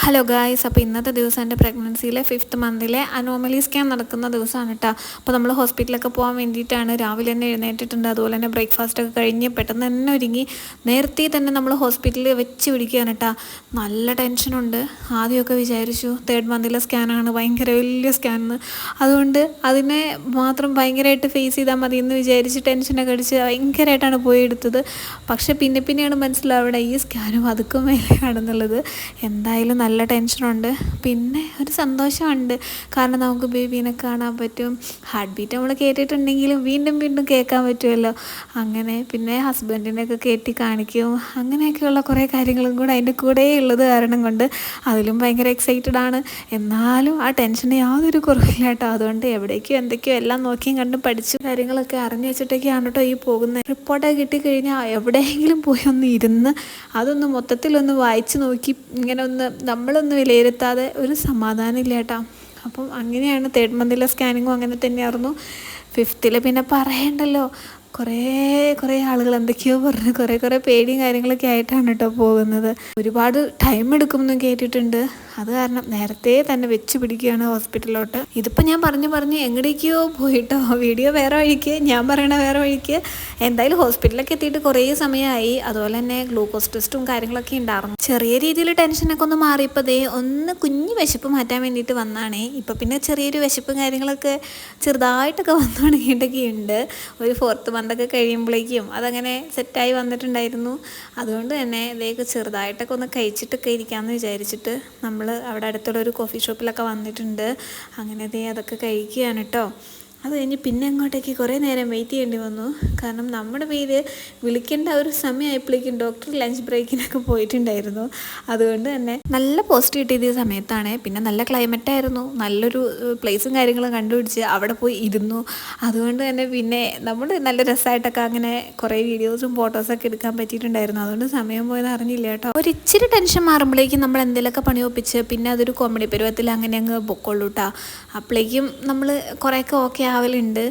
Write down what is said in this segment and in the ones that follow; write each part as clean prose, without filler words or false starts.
Hello guys, അപ്പോൾ ഇന്നത്തെ ദിവസം എൻ്റെ പ്രഗ്നൻസിയിലെ 5th മന്തിലെ അനോമലി സ്കാൻ നടക്കുന്ന ദിവസമാണ് കേട്ടോ. അപ്പോൾ നമ്മൾ ഹോസ്പിറ്റലൊക്കെ പോകാൻ വേണ്ടിയിട്ടാണ് രാവിലെ തന്നെ എഴുന്നേറ്റിട്ടുണ്ട്. അതുപോലെ തന്നെ ബ്രേക്ക്ഫാസ്റ്റൊക്കെ കഴിഞ്ഞ് പെട്ടെന്ന് തന്നെ ഒരുങ്ങി നേരത്തെ തന്നെ നമ്മൾ ഹോസ്പിറ്റലിൽ വെച്ച് പിടിക്കുകയാണ് കേട്ടോ. നല്ല ടെൻഷനുണ്ട്. ആദ്യമൊക്കെ വിചാരിച്ചു 3rd മന്തിലെ സ്കാനാണ്, ഭയങ്കര വലിയ സ്കാനെന്ന്. അതുകൊണ്ട് അതിനെ മാത്രം ഭയങ്കരമായിട്ട് ഫേസ് ചെയ്താൽ മതി എന്ന് വിചാരിച്ച് ടെൻഷനൊക്കെ അടിച്ച് ഭയങ്കരമായിട്ടാണ് പോയി എടുത്തത്. പക്ഷേ പിന്നെയാണ് മനസ്സിലാവുക ഈ സ്കാനും അതുക്കും മേലെയാണെന്നുള്ളത്. എന്തായാലും നല്ല ടെൻഷനുണ്ട്, പിന്നെ ഒരു സന്തോഷമുണ്ട്. കാരണം നമുക്ക് ബേബീനെ കാണാൻ പറ്റും. ഹാർട്ട് ബീറ്റ് നമ്മൾ കേട്ടിട്ടുണ്ടെങ്കിലും വീണ്ടും കേൾക്കാൻ പറ്റുമല്ലോ. അങ്ങനെ പിന്നെ ഹസ്ബൻഡിനെയൊക്കെ കയറ്റി കാണിക്കും. അങ്ങനെയൊക്കെയുള്ള കുറേ കാര്യങ്ങളും കൂടെ അതിൻ്റെ കൂടെ ഉള്ളത് കാരണം കൊണ്ട് അതിലും ഭയങ്കര എക്സൈറ്റഡ് ആണ്. എന്നാലും ആ ടെൻഷന് യാതൊരു കുറവില്ല കേട്ടോ. അതുകൊണ്ട് എവിടേക്കോ എന്തൊക്കെയോ എല്ലാം നോക്കിയും കണ്ടും പഠിച്ചു കാര്യങ്ങളൊക്കെ അറിഞ്ഞു വെച്ചിട്ടൊക്കെയാണ് കേട്ടോ ഈ പോകുന്നത്. റിപ്പോർട്ടൊക്കെ കിട്ടിക്കഴിഞ്ഞാൽ എവിടെയെങ്കിലും പോയി ഒന്ന് ഇരുന്ന് അതൊന്ന് മൊത്തത്തിലൊന്ന് വായിച്ച് നോക്കി ഇങ്ങനെ നമ്മളൊന്ന് വിലയിരുത്താതെ ഒരു സമാധാനം ഇല്ല കേട്ടോ. അപ്പം അങ്ങനെയാണ് 3rd മന്തിലെ സ്കാനിങ്ങും അങ്ങനെ തന്നെയായിരുന്നു. 5th പിന്നെ പറയണ്ടല്ലോ, കുറേ ആളുകൾ എന്തൊക്കെയോ പറഞ്ഞ് കുറേ പേടിയും കാര്യങ്ങളൊക്കെ ആയിട്ടാണ് കേട്ടോ പോകുന്നത്. ഒരുപാട് ടൈം എടുക്കുമെന്നും കേട്ടിട്ടുണ്ട്. അത് കാരണം നേരത്തെ തന്നെ വെച്ച് പിടിക്കുകയാണ് ഹോസ്പിറ്റലിലോട്ട്. ഇതിപ്പോൾ ഞാൻ പറഞ്ഞ് എങ്ങടേക്കോ പോയിട്ടോ. വീഡിയോ വേറെ വഴിക്ക്, ഞാൻ പറയണ വേറെ വഴിക്ക്. എന്തായാലും ഹോസ്പിറ്റലിലൊക്കെ എത്തിയിട്ട് കുറേ സമയമായി. അതുപോലെ തന്നെ ഗ്ലൂക്കോസ് ടെസ്റ്റും കാര്യങ്ങളൊക്കെ ഉണ്ടായിരുന്നു. ചെറിയ രീതിയിൽ ടെൻഷനൊക്കെ ഒന്ന് മാറിയപ്പോൾ ഒന്ന് കുഞ്ഞ് വിശപ്പ് മാറ്റാൻ വേണ്ടിയിട്ട് വന്നാണേ. ഇപ്പം പിന്നെ ചെറിയൊരു വിശപ്പും കാര്യങ്ങളൊക്കെ ചെറുതായിട്ടൊക്കെ വന്നു തുടങ്ങിയിട്ടൊക്കെ ഉണ്ട്. ഒരു 4th മന്തൊക്കെ കഴിയുമ്പോഴേക്കും അതങ്ങനെ സെറ്റായി വന്നിട്ടുണ്ടായിരുന്നു. അതുകൊണ്ട് തന്നെ ഇതേക്ക് ചെറുതായിട്ടൊക്കെ ഒന്ന് കഴിച്ചിട്ടൊക്കെ ഇരിക്കാമെന്ന് വിചാരിച്ചിട്ട് നമ്മൾ അവിടെ അടുത്തുള്ള ഒരു കോഫി ഷോപ്പിലൊക്കെ വന്നിട്ടുണ്ട്. അങ്ങനെ അതൊക്കെ കഴിക്കുകയാണ് കേട്ടോ. അത് കഴിഞ്ഞ് പിന്നെ അങ്ങോട്ടേക്ക് കുറേ നേരം വെയിറ്റ് ചെയ്യേണ്ടി വന്നു. കാരണം നമ്മുടെ പേര് വിളിക്കേണ്ട ഒരു സമയമായപ്പോഴേക്കും ഡോക്ടർ ലഞ്ച് ബ്രേക്കിനൊക്കെ പോയിട്ടുണ്ടായിരുന്നു. അതുകൊണ്ട് തന്നെ നല്ല പോസ്റ്റ് കിട്ടിയത് സമയത്താണ്. പിന്നെ നല്ല ക്ലൈമറ്റായിരുന്നു, നല്ലൊരു പ്ലേസും കാര്യങ്ങളും കണ്ടുപിടിച്ച് അവിടെ പോയി ഇരുന്നു. അതുകൊണ്ട് തന്നെ പിന്നെ നമ്മൾ നല്ല രസമായിട്ടൊക്കെ അങ്ങനെ കുറേ വീഡിയോസും ഫോട്ടോസൊക്കെ എടുക്കാൻ പറ്റിയിട്ടുണ്ടായിരുന്നു. അതുകൊണ്ട് സമയം പോയത് അറിഞ്ഞില്ല കേട്ടോ. ഒരു ഇച്ചിരി ടെൻഷൻ മാറുമ്പോഴേക്കും നമ്മൾ എന്തെങ്കിലുമൊക്കെ പണി ഒപ്പിച്ച് പിന്നെ അതൊരു കോമഡി പരുവത്തിൽ അങ്ങനെ അങ്ങ് പൊക്കോളൂ കേട്ടോ. അപ്പോഴേക്കും നമ്മൾ കുറേയൊക്കെ ഓക്കെ ആവലുണ്ട്.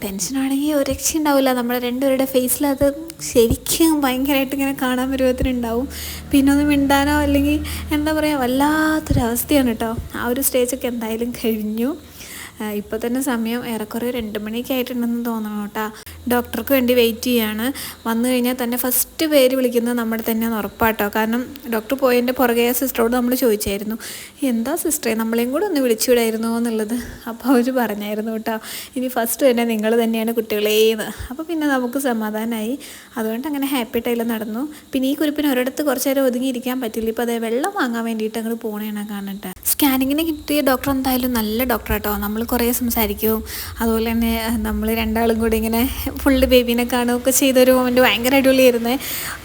ടെൻഷനാണെങ്കിൽ ഒരു രക്ഷ ഉണ്ടാവില്ല. നമ്മുടെ രണ്ടുപേരുടെ ഫേസിൽ അത് ശരിക്കും ഭയങ്കരമായിട്ട് ഇങ്ങനെ കാണാൻ പരുവത്തിനുണ്ടാവും. പിന്നെ ഒന്ന് മിണ്ടാനോ അല്ലെങ്കിൽ എന്താ പറയുക, വല്ലാത്തൊരവസ്ഥയാണ് കേട്ടോ. ആ ഒരു സ്റ്റേജൊക്കെ എന്തായാലും കഴിഞ്ഞു. ഇപ്പോൾ തന്നെ സമയം ഏറെക്കുറെ 2 മണിയൊക്കെ ആയിട്ടുണ്ടെന്ന് തോന്നണം കേട്ടോ. ഡോക്ടർക്ക് വേണ്ടി വെയിറ്റ് ചെയ്യാണ്. വന്നു കഴിഞ്ഞാൽ തന്നെ ഫസ്റ്റ് പേര് വിളിക്കുന്നത് നമ്മുടെ തന്നെയാണ് ഉറപ്പാട്ടോ. കാരണം ഡോക്ടർ പോയതിൻ്റെ പുറകെ സിസ്റ്ററോട് നമ്മൾ ചോദിച്ചായിരുന്നു, എന്താ സിസ്റ്ററെ നമ്മളെയും കൂടെ ഒന്ന് വിളിച്ചുവിടായിരുന്നോ എന്നുള്ളത്. അപ്പോൾ അവർ പറഞ്ഞായിരുന്നു കേട്ടോ, ഇനി ഫസ്റ്റ് തന്നെ നിങ്ങൾ തന്നെയാണ് കുട്ടികളേന്ന്. അപ്പോൾ പിന്നെ നമുക്ക് സമാധാനമായി. അതുകൊണ്ട് അങ്ങനെ ഹാപ്പി ടൈൽ നടന്നു. പിന്നെ ഈ കുരിപ്പിന് ഒരിടത്ത് കുറച്ച് നേരം ഒതുങ്ങിയിരിക്കാൻ പറ്റില്ല. ഇപ്പോൾ അതേ വെള്ളം വാങ്ങാൻ വേണ്ടിയിട്ട് അങ്ങോട്ട് പോകണേണ് കാണട്ടെ. സ്കാനിങ്ങിന് കിട്ടിയ ഡോക്ടർ എന്തായാലും നല്ല ഡോക്ടർ കേട്ടോ. നമ്മൾ കുറേ സംസാരിക്കും. അതുപോലെ തന്നെ നമ്മൾ രണ്ടാളും കൂടി ഇങ്ങനെ ഫുള്ള് ബേബീനെ കാണുകയൊക്കെ ചെയ്തൊരു മൊമെൻറ്റ് ഭയങ്കര അടിപൊളിയായിരുന്നേ.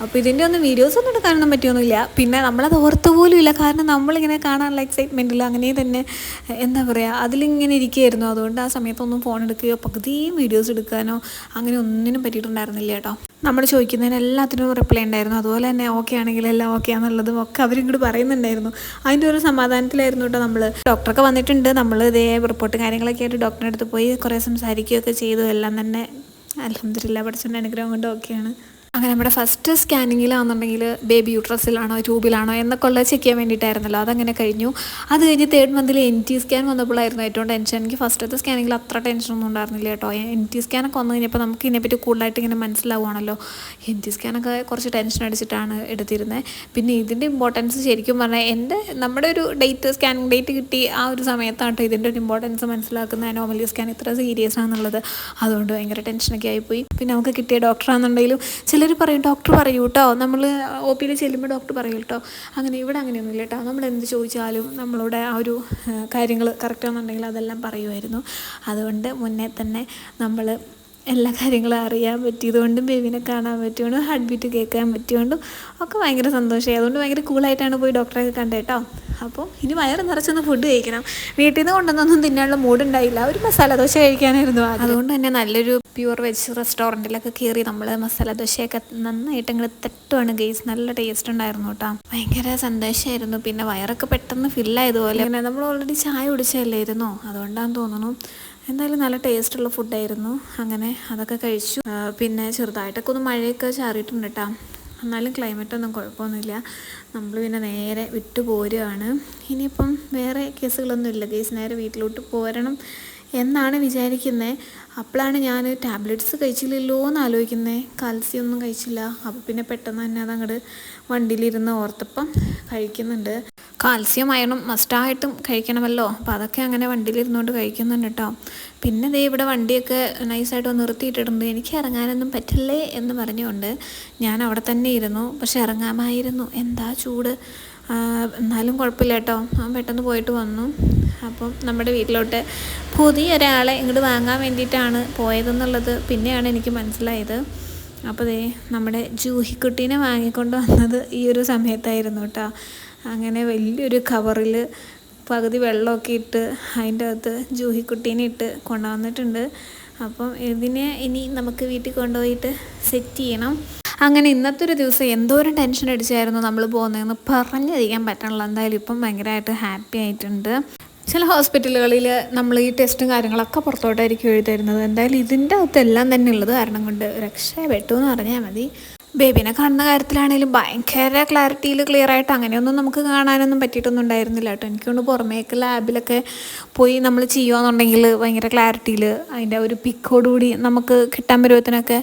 അപ്പോൾ ഇതിൻ്റെ ഒന്നും വീഡിയോസൊന്നും എടുക്കാനൊന്നും പറ്റിയൊന്നുമില്ല. പിന്നെ നമ്മളത് ഓർത്ത് പോലും ഇല്ല. കാരണം നമ്മളിങ്ങനെ കാണാനുള്ള എക്സൈറ്റ്മെൻറ്റില്ല. അങ്ങനെ തന്നെ എന്താ പറയുക, അതിലിങ്ങനെ ഇരിക്കുകയായിരുന്നു. അതുകൊണ്ട് ആ സമയത്തൊന്നും ഫോൺ എടുക്കുകയോ പകുതിയും വീഡിയോസ് എടുക്കാനോ അങ്ങനെ ഒന്നിനും പറ്റിയിട്ടുണ്ടായിരുന്നില്ല കേട്ടോ. നമ്മൾ ചോദിക്കുന്നതിന് എല്ലാത്തിനും റിപ്ലൈ ഉണ്ടായിരുന്നു. അതുപോലെ തന്നെ ഓക്കെ ആണെങ്കിൽ എല്ലാം ഓക്കെ ആണെന്നുള്ളതും ഒക്കെ അവരിങ്ങോട്ട് പറയുന്നുണ്ടായിരുന്നു. അതിൻ്റെ ഒരു സമാധാനത്തിലായിരുന്നു കേട്ടോ. നമ്മൾ ഡോക്ടറൊക്കെ വന്നിട്ടുണ്ട്. നമ്മൾ ഇതേ റിപ്പോർട്ട് കാര്യങ്ങളൊക്കെ ആയിട്ട് ഡോക്ടറിൻ്റെ അടുത്ത് പോയി കുറേ സംസാരിക്കുകയൊക്കെ ചെയ്തു. എല്ലാം തന്നെ അൽഹംദുലില്ലാ പഠിച്ചതിൻ്റെ അനുഗ്രഹം കൊണ്ട് ഓക്കെയാണ്. അങ്ങനെ നമ്മുടെ ഫസ്റ്റ് സ്കാനിങ്ങിലാണെന്നുണ്ടെങ്കിൽ ബേബി യൂട്രസിലാണോ ട്യൂബിലാണോ എന്നൊക്കെ ഉള്ളത് ചെക്ക് ചെയ്യാൻ വേണ്ടിയിട്ടായിരുന്നല്ലോ. അതങ്ങനെ കഴിഞ്ഞു. അത് കഴിഞ്ഞ് 3rd മന്തിൽ NT സ്കാൻ വന്നപ്പോഴായിരുന്നു ഏറ്റവും ടെൻഷൻ. എനിക്ക് ഫസ്റ്റത്തെ സ്കാനിങ്ങിൽ അത്ര ടെൻഷനൊന്നും ഉണ്ടായിരുന്നില്ല കേട്ടോ. NT സ്കാനൊക്കെ വന്നു കഴിഞ്ഞപ്പോൾ നമുക്ക് ഇതിനെപ്പറ്റി കൂടുതലായിട്ട് ഇങ്ങനെ മനസ്സിലാവുകയാണല്ലോ. NT സ്കാനൊക്കെ കുറച്ച് ടെൻഷൻ അടിച്ചിട്ടാണ് എടുത്തിരുന്നത്. പിന്നെ ഇതിൻ്റെ ഇമ്പോർട്ടൻസ് ശരിക്കും പറഞ്ഞാൽ നമ്മുടെ ഒരു സ്കാനിങ് ഡേറ്റ് കിട്ടി ആ ഒരു സമയത്താണ് കേട്ടോ ഇതിൻ്റെ ഒരു ഇമ്പോർട്ടൻസ് മനസ്സിലാക്കുന്ന. അനോമലി സ്കാൻ ഇത്ര സീരിയസ് ആണെന്നുള്ളത്. അതുകൊണ്ട് ഭയങ്കര ടെൻഷനൊക്കെ ആയിപ്പോയി. പിന്നെ നമുക്ക് കിട്ടിയ ഡോക്ടറാണെന്നുണ്ടെങ്കിലും ചിലർ പറയും, ഡോക്ടർ പറയൂ കേട്ടോ, നമ്മൾ OPയിൽ ചെല്ലുമ്പോൾ ഡോക്ടർ പറയും കേട്ടോ. അങ്ങനെ ഇവിടെ അങ്ങനെയൊന്നുമില്ല കേട്ടോ. നമ്മൾ എന്ത് ചോദിച്ചാലും നമ്മളോട് ആ ഒരു കാര്യങ്ങൾ കറക്റ്റാണെന്നുണ്ടെങ്കിൽ അതെല്ലാം പറയുമായിരുന്നു. അതുകൊണ്ട് മുന്നേ തന്നെ നമ്മൾ എല്ലാ കാര്യങ്ങളും അറിയാൻ പറ്റിയതുകൊണ്ടും ബേബീനെ കാണാൻ പറ്റിയോണ്ടും ഹാർട്ട് ബീറ്റ് കേൾക്കാൻ പറ്റിയോണ്ടും ഒക്കെ ഭയങ്കര സന്തോഷമായി. അതുകൊണ്ട് ഭയങ്കര കൂളായിട്ടാണ് പോയി ഡോക്ടറെയൊക്കെ കണ്ടത് കേട്ടോ. അപ്പോൾ ഇനി വയറ് നിറച്ചൊന്ന് ഫുഡ് കഴിക്കണം. വീട്ടിൽ നിന്ന് കൊണ്ടുവന്നൊന്നും തിന്നാനുള്ള മൂഡുണ്ടായില്ല. ഒരു മസാല ദോശ കഴിക്കാനായിരുന്നു. അതുകൊണ്ട് തന്നെ നല്ലൊരു പ്യുവർ വെജ് റെസ്റ്റോറൻറ്റിലൊക്കെ കയറി നമ്മൾ മസാല ദോശയൊക്കെ നന്നായിട്ട് ഇങ്ങോട്ട് തട്ടുവാണ് ഗെയ്സ്. നല്ല ടേസ്റ്റ് ഉണ്ടായിരുന്നു കേട്ടോ. ഭയങ്കര സന്തോഷമായിരുന്നു. പിന്നെ വയറൊക്കെ പെട്ടെന്ന് ഫില്ലായതുപോലെ. അങ്ങനെ നമ്മൾ ഓൾറെഡി ചായ കുടിച്ചല്ലായിരുന്നോ, അതുകൊണ്ടാണെന്ന് തോന്നുന്നു. എന്തായാലും നല്ല ടേസ്റ്റുള്ള ഫുഡായിരുന്നു. അങ്ങനെ അതൊക്കെ കഴിച്ചു. പിന്നെ ചെറുതായിട്ടൊക്കെ ഒന്ന് മഴയൊക്കെ ചാറിയിട്ടുണ്ട് കേട്ടോ. എന്നാലും ക്ലൈമറ്റൊന്നും കുഴപ്പമൊന്നുമില്ല. നമ്മൾ പിന്നെ നേരെ വിട്ടു പോരുകയാണ്. ഇനിയിപ്പം വേറെ കേസുകളൊന്നുമില്ല ഗൈസ്, നേരെ വീട്ടിലോട്ട് പോരണം എന്നാണ് വിചാരിക്കുന്നത്. അപ്പോഴാണ് ഞാൻ ടാബ്ലറ്റ്സ് കഴിച്ചില്ലല്ലോ എന്ന് ആലോചിക്കുന്നത്. കാൽസ്യം ഒന്നും കഴിച്ചില്ല. അപ്പോൾ പിന്നെ പെട്ടെന്ന് തന്നെ അതങ്ങോട്ട് വണ്ടിയിലിരുന്ന് ഓർത്തപ്പം കഴിക്കുന്നുണ്ട്. കാൽസ്യം അയണും മസ്റ്റായിട്ടും കഴിക്കണമല്ലോ, അപ്പോൾ അതൊക്കെ അങ്ങനെ വണ്ടിയിലിരുന്നുകൊണ്ട് കഴിക്കുന്നുണ്ട് കേട്ടോ. പിന്നെ ദേ ഇവിടെ വണ്ടിയൊക്കെ നൈസായിട്ട് നിർത്തിയിട്ടിട്ടുണ്ട്. എനിക്ക് ഇറങ്ങാനൊന്നും പറ്റില്ലേ എന്ന് പറഞ്ഞുകൊണ്ട് ഞാൻ അവിടെ തന്നെ ഇരുന്നു. പക്ഷെ ഇറങ്ങാമായിരുന്നു, എന്താ ചൂട്. എന്നാലും കുഴപ്പമില്ല കേട്ടോ, പെട്ടെന്ന് പോയിട്ട് വന്നു. അപ്പം നമ്മുടെ വീട്ടിലോട്ട് പുതിയൊരാളെ ഇങ്ങോട്ട് വാങ്ങാൻ വേണ്ടിയിട്ടാണ് പോയതെന്നുള്ളത് പിന്നെയാണ് എനിക്ക് മനസ്സിലായത്. അപ്പോൾ ദേ നമ്മുടെ ജൂഹിക്കുട്ടീനെ വാങ്ങിക്കൊണ്ട് വന്നത് ഈ ഒരു സമയത്തായിരുന്നു കേട്ടോ. അങ്ങനെ വലിയൊരു കവറിൽ പകുതി വെള്ളമൊക്കെ ഇട്ട് അതിൻ്റെ അകത്ത് ജൂഹിക്കുട്ടീനെ ഇട്ട് കൊണ്ടുവന്നിട്ടുണ്ട്. അപ്പം ഇതിനെ ഇനി നമുക്ക് വീട്ടിൽ കൊണ്ടുപോയിട്ട് സെറ്റ് ചെയ്യണം. അങ്ങനെ ഇന്നത്തെ ഒരു ദിവസം എന്തോരം ടെൻഷൻ അടിച്ചായിരുന്നു നമ്മൾ പോകുന്നതെന്ന് പറഞ്ഞറിയിക്കാൻ പറ്റണില്ല. എന്തായാലും ഇപ്പം ഭയങ്കരമായിട്ട് ഹാപ്പി ആയിട്ടുണ്ട്. ചില ഹോസ്പിറ്റലുകളിൽ നമ്മൾ ഈ ടെസ്റ്റും കാര്യങ്ങളൊക്കെ പുറത്തോട്ടായിരിക്കും എഴുതരുന്നത്. എന്തായാലും ഇതിൻ്റെ അകത്തെല്ലാം തന്നെ ഉള്ളത് കാരണം കൊണ്ട് രക്ഷപ്പെട്ടു എന്ന് പറഞ്ഞാൽ മതി. ബേബിനെ കാണുന്ന കാര്യത്തിലാണെങ്കിലും ഭയങ്കര ക്ലാരിറ്റിയിൽ ക്ലിയറായിട്ട് അങ്ങനെയൊന്നും നമുക്ക് കാണാനൊന്നും പറ്റിയിട്ടൊന്നും ഉണ്ടായിരുന്നില്ല കേട്ടോ. എനിക്കൊണ്ട് പുറമേക്ക് ലാബിലൊക്കെ പോയി നമ്മൾ ചെയ്യുകയെന്നുണ്ടെങ്കിൽ ഭയങ്കര ക്ലാരിറ്റിയിൽ അതിൻ്റെ ഒരു പിക്കോടുകൂടി നമുക്ക് കിട്ടാൻ പരുവത്തിനൊക്കെ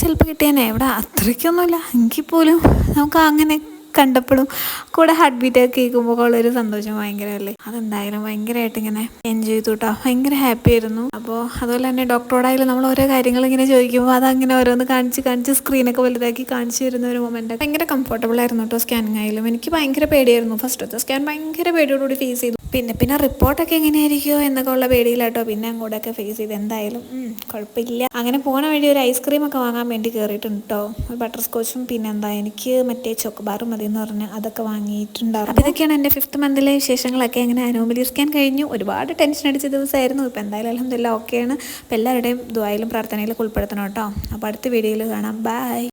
ചിലപ്പോൾ കിട്ടിയേനെ. ഇവിടെ അത്രയ്ക്കൊന്നുമില്ല എങ്കിൽ പോലും നമുക്ക് അങ്ങനെ കണ്ടപ്പോഴും കൂടെ ഹാർട്ട് ബീറ്റൊക്കെ കേൾക്കുമ്പോൾ ഉള്ളൊരു സന്തോഷം ഭയങ്കരമല്ലേ. അതെന്തായാലും ഭയങ്കരമായിട്ട് ഇങ്ങനെ എൻജോയ് ചെയ്തു കേട്ടോ. ഭയങ്കര ഹാപ്പി ആയിരുന്നു. അപ്പോൾ അതുപോലെ തന്നെ ഡോക്ടറോടായാലും നമ്മൾ ഓരോ കാര്യങ്ങൾ ഇങ്ങനെ ചോദിക്കുമ്പോൾ അതങ്ങനെ ഓരോന്ന് കാണിച്ച് സ്ക്രീനൊക്കെ വലുതാക്കി കാണിച്ചു തരുന്ന ഒരു മൊമെൻറ്റ് ഭയങ്കര കംഫർട്ടബിൾ ആയിരുന്നു കേട്ടോ. സ്കാനിങ് ആയാലും എനിക്ക് ഭയങ്കര പേടിയായിരുന്നു. ഫസ്റ്റത്തെ സ്കാൻ ഭയങ്കര പേടിയോടുകൂടി ഫേസ് ചെയ്തു. പിന്നെ റിപ്പോർട്ടൊക്കെ എങ്ങനെയായിരിക്കുമോ എന്നൊക്കെ ഉള്ള പേടിയിലാട്ടോ പിന്നെ അങ്ങോട്ടൊക്കെ ഫേസ് ചെയ്ത്. എന്തായാലും കുഴപ്പമില്ല. അങ്ങനെ പോണ വഴി ഒരു ഐസ്ക്രീമൊക്കെ വാങ്ങാൻ വേണ്ടി കയറിയിട്ടുണ്ട് കേട്ടോ. ബട്ടർ സ്കോച്ചും പിന്നെ എനിക്ക് മറ്റേ ചോക്കോബാറും മതി എന്ന് പറഞ്ഞ് അതൊക്കെ വാങ്ങിയിട്ടുണ്ടാവും. അപ്പോൾ ഇതൊക്കെയാണ് എൻ്റെ 5th മന്തിലെ വിശേഷങ്ങളൊക്കെ. അങ്ങനെ അനോമലി സ്കാൻ കഴിഞ്ഞു. ഒരുപാട് ടെൻഷൻ അടിച്ച ദിവസമായിരുന്നു. ഇപ്പോൾ എന്തായാലും അൽഹംദുലില്ലാ ഓക്കെയാണ്. അപ്പോൾ എല്ലാവരുടെയും ദുആയിലും പ്രാർത്ഥനയിലൊക്കെ ഉൾപ്പെടുത്തണം കേട്ടോ. അപ്പോൾ അടുത്ത വീഡിയോയിൽ കാണാം. ബൈ.